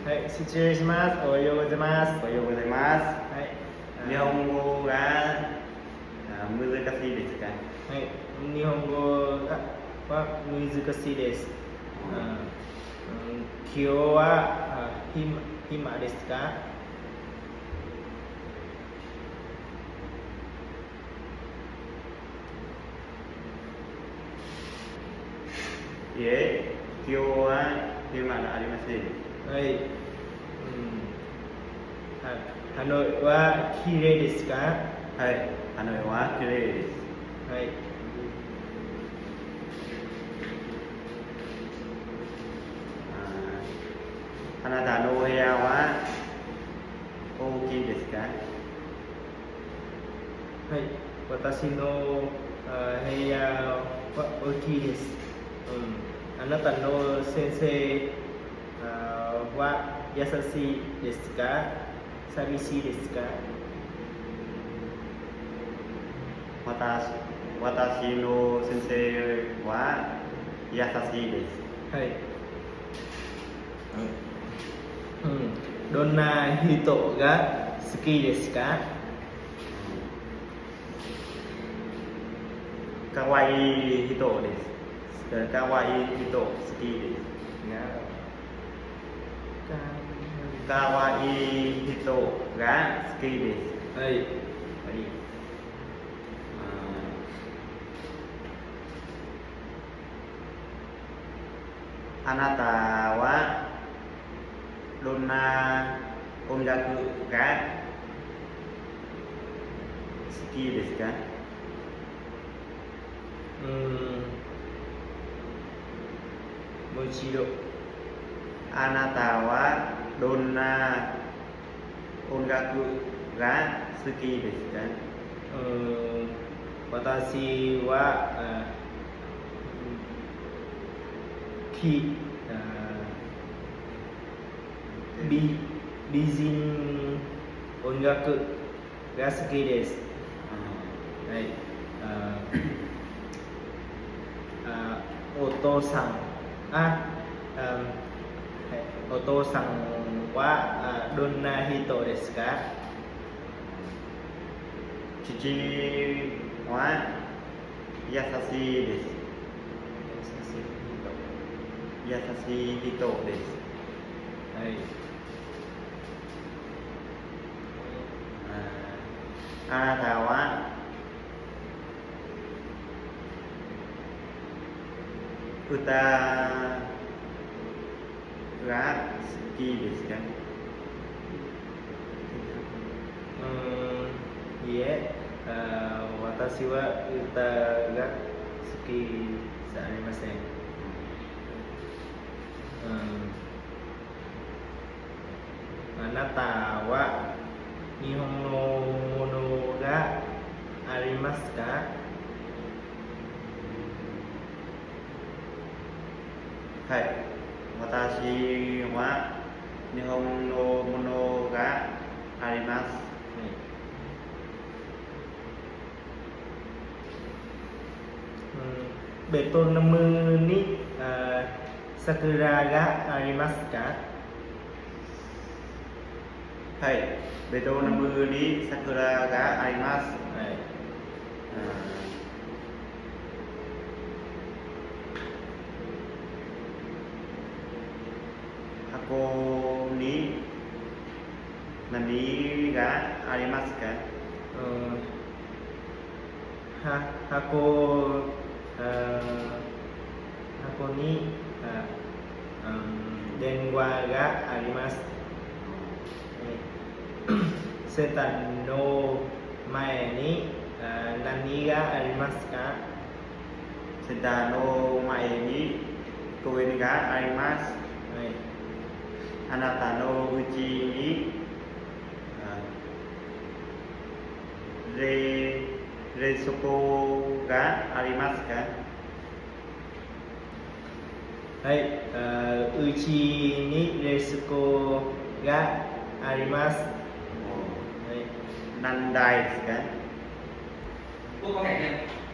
はい、失礼します。おはようございます。おはようございます。はい。日本語が難しいですか？はい、日本語は難しいです。今日は暇ですか？いえ、今日は暇がありません。はい。ハノイは綺麗ですか？はい、ハノイは綺麗です。はい。あなたの部屋は大きいですか？はい、私の部屋は大きいです。あなたの先生は優しいですか？寂しいですか？私の先生は優しいです。はい。どんな人が好きですか？かわいい人です。かわいい人好きです。かわいい人が好きです。はい。はい。あなたはどんな音楽が好きですか？もう一度。あなたはどんな音楽が好きですか？私は美人音楽が好きです。はい。お父さんお父さんはどんな人ですか？父は優しいです。優しい人です。はい。あなたは歌が好きですか？いえ、私は歌が好きじゃありません。あなたは日本のものがありますか？はい。私は日本のものがあります。ベトナムに桜がありますか？はい。ベトナムに桜があります。はい。箱に何がありますか？箱に電話があります。セタンの前に何がありますか？セタの前に公園があります。はい。あなたのうちに冷蔵庫がありますか？はい。うちに冷蔵庫があります。何台ですか？Cô có thẻ chưa?